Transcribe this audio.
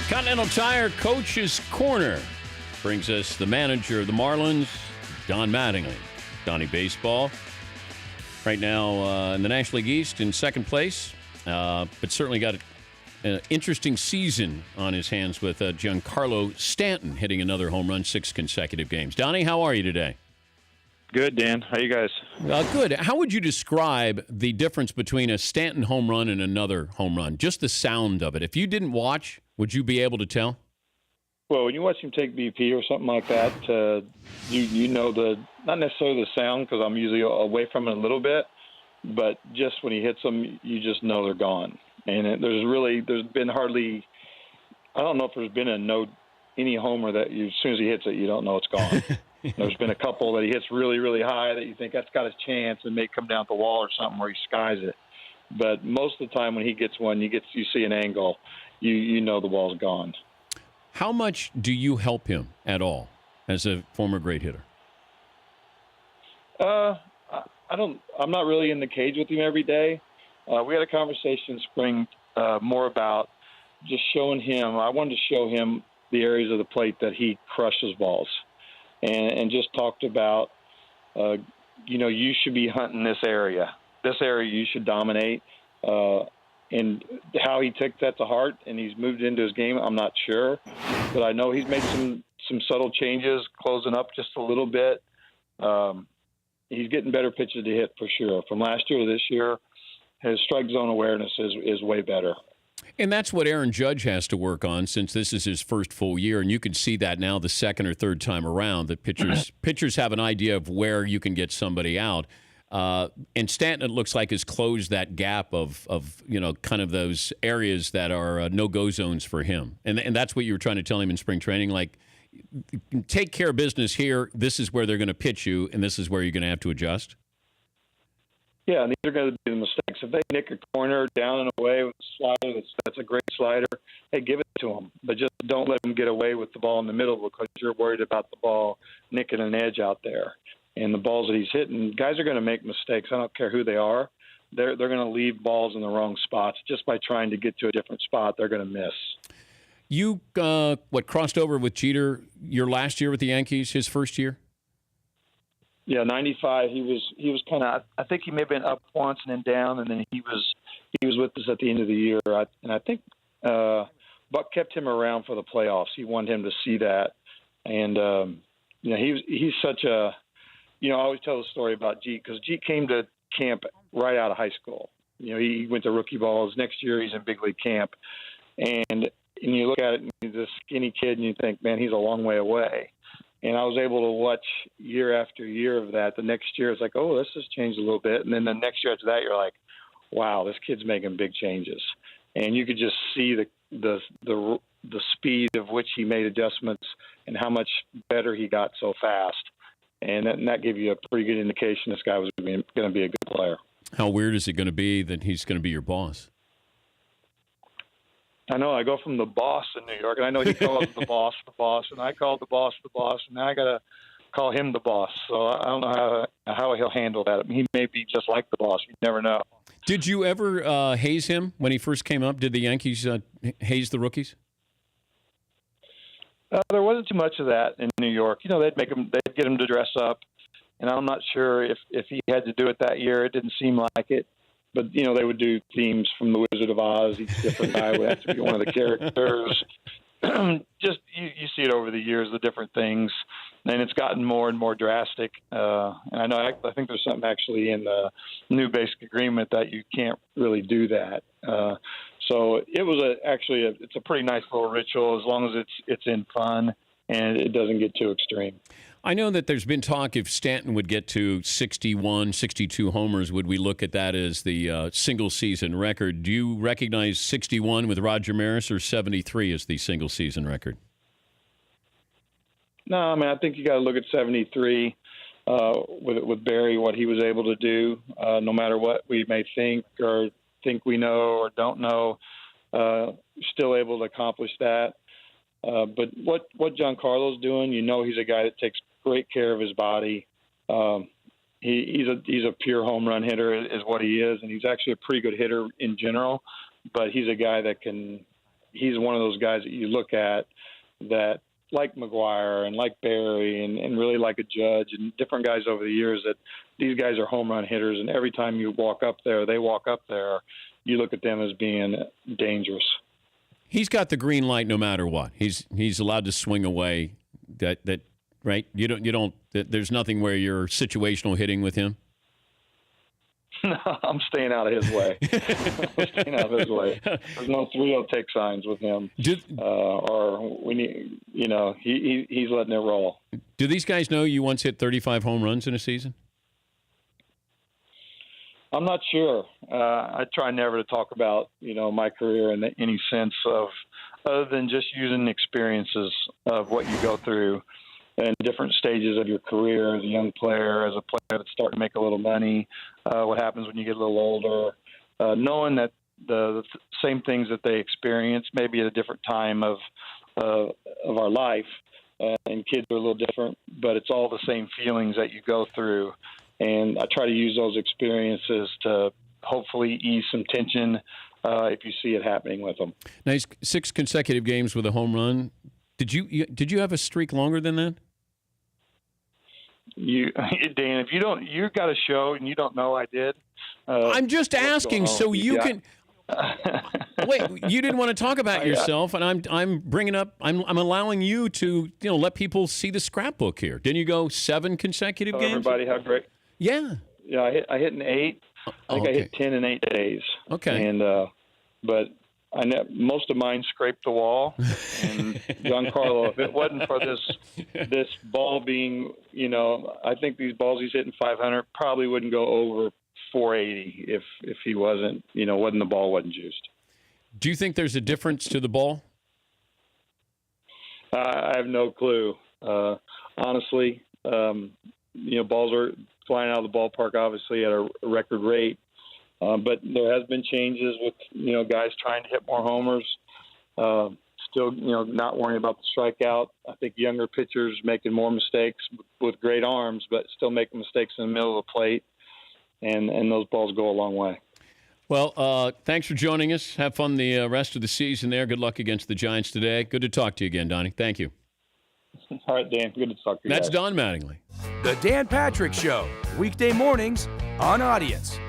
Continental Tire Coach's Corner brings us the manager of the Marlins, Don Mattingly. Donnie Baseball. Right now in the National League East in second place, but certainly got an interesting season on his hands with Giancarlo Stanton hitting another home run, 6 consecutive games. Donnie, how are you today? Good, Dan. How you guys? Good. How would you describe the difference between a Stanton home run and another home run? Just the sound of it. If you didn't watch, would you be able to tell? Well, when you watch him take BP or something like that, you know not necessarily the sound because I'm usually away from it a little bit, but just when he hits them, you just know they're gone. And there's been hardly, I don't know if there's been any homer that as soon as he hits it, you don't know it's gone. There's been a couple that he hits really, really high that you think that's got his chance and may come down the wall or something where he skies it. But most of the time when he gets one, you see an angle, you know the ball's gone. How much do you help him at all as a former great hitter? I'm not really in the cage with him every day. We had a conversation in spring more about just showing him. I wanted to show him the areas of the plate that he crushes balls, and just talked about, you should be hunting this area. This area you should dominate. And how he took that to heart and he's moved into his game, I'm not sure. But I know he's made some subtle changes, closing up just a little bit. He's getting better pitches to hit for sure. From last year to this year, his strike zone awareness is way better. And that's what Aaron Judge has to work on since this is his first full year. And you can see that now the second or third time around, that pitchers have an idea of where you can get somebody out. And Stanton, it looks like, has closed that gap of kind of those areas that are no-go zones for him. And that's what you were trying to tell him in spring training, like, take care of business here. This is where they're going to pitch you, and this is where you're going to have to adjust. Yeah, and these are going to be the mistakes. If they nick a corner down and away with a slider, that's a great slider, hey, give it to them. But just don't let them get away with the ball in the middle because you're worried about the ball nicking an edge out there. And the balls that he's hitting, guys are going to make mistakes. I don't care who they are. They're going to leave balls in the wrong spots. Just by trying to get to a different spot, they're going to miss. You, crossed over with Jeter your last year with the Yankees, his first year? Yeah, 95. He was kind of. I think he may have been up once and then down, and then he was with us at the end of the year. I think Buck kept him around for the playoffs. He wanted him to see that, and he's such a. I always tell the story about Jeet because Jeet came to camp right out of high school. He went to rookie balls. Next year he's in big league camp, and you look at it and he's a skinny kid and you think, man, he's a long way away. And I was able to watch year after year of that. The next year it's like, oh, this has changed a little bit, and then the next year after that you're like, wow, this kid's making big changes, and you could just see the speed of which he made adjustments and how much better he got so fast. And that gave you a pretty good indication this guy was going to be a good player. How weird is it going to be that he's going to be your boss? I know. I go from the boss in New York, and I know he calls the boss, and I call the boss, and now I got to call him the boss. So I don't know how he'll handle that. I mean, he may be just like the boss. You never know. Did you ever haze him when he first came up? Did the Yankees haze the rookies? There wasn't too much of that in New York. They'd get him to dress up, and I'm not sure if he had to do it that year. It didn't seem like it, but they would do themes from The Wizard of Oz. Each different guy would have to be one of the characters. Just you see it over the years, the different things, and it's gotten more and more drastic. And I think there's something actually in the new basic agreement that you can't really do that. So it was it's a pretty nice little ritual as long as it's in fun and it doesn't get too extreme. I know that there's been talk if Stanton would get to 61, 62 homers, would we look at that as the single-season record? Do you recognize 61 with Roger Maris or 73 as the single-season record? No, I mean, I think you got to look at 73 with Barry, what he was able to do, no matter what we may think or think we know or don't know, still able to accomplish that. But what Giancarlo's doing, he's a guy that takes great care of his body. He's a pure home run hitter is what he is, and he's actually a pretty good hitter in general. But he's a guy that can, he's one of those guys that you look at that, like McGuire and like Barry and really like a Judge and different guys over the years, that these guys are home run hitters. And every time you walk up there, you look at them as being dangerous. He's got the green light no matter what. He's allowed to swing away. That right? You don't. There's nothing where you're situational hitting with him. No, I'm staying out of his way. There's no 3-0 take signs with him. Or we need, he's letting it roll. Do these guys know you once hit 35 home runs in a season? I'm not sure. I try never to talk about, my career in any sense of other than just using experiences of what you go through in different stages of your career as a young player, as a player that's starting to make a little money, what happens when you get a little older, knowing that the same things that they experience maybe at a different time of our life, and kids are a little different, but it's all the same feelings that you go through. And I try to use those experiences to hopefully ease some tension if you see it happening with them. Now, 6 consecutive games with a home run. Did you have a streak longer than that? Dan, if you got a show and you don't know I did. I'm just asking so you can. Wait, you didn't want to talk about yourself, and I'm bringing up. I'm allowing you to let people see the scrapbook here. Didn't you go 7 consecutive games? Everybody, how great. Yeah. Yeah, I hit an 8. I think I hit 10 in 8 days. Okay. And but most of mine scraped the wall. And Giancarlo, if it wasn't for this ball being, I think these balls he's hitting 500 probably wouldn't go over 480 if he wasn't, the ball wasn't juiced. Do you think there's a difference to the ball? I have no clue. Honestly, balls are flying out of the ballpark, obviously, at a record rate. But there has been changes with, guys trying to hit more homers. Still, not worrying about the strikeout. I think younger pitchers making more mistakes with great arms, but still making mistakes in the middle of the plate. And those balls go a long way. Well, thanks for joining us. Have fun the rest of the season there. Good luck against the Giants today. Good to talk to you again, Donnie. Thank you. All right, Dan. Good to talk to you. That's guys. Don Mattingly. The Dan Patrick Show, weekday mornings on Audience.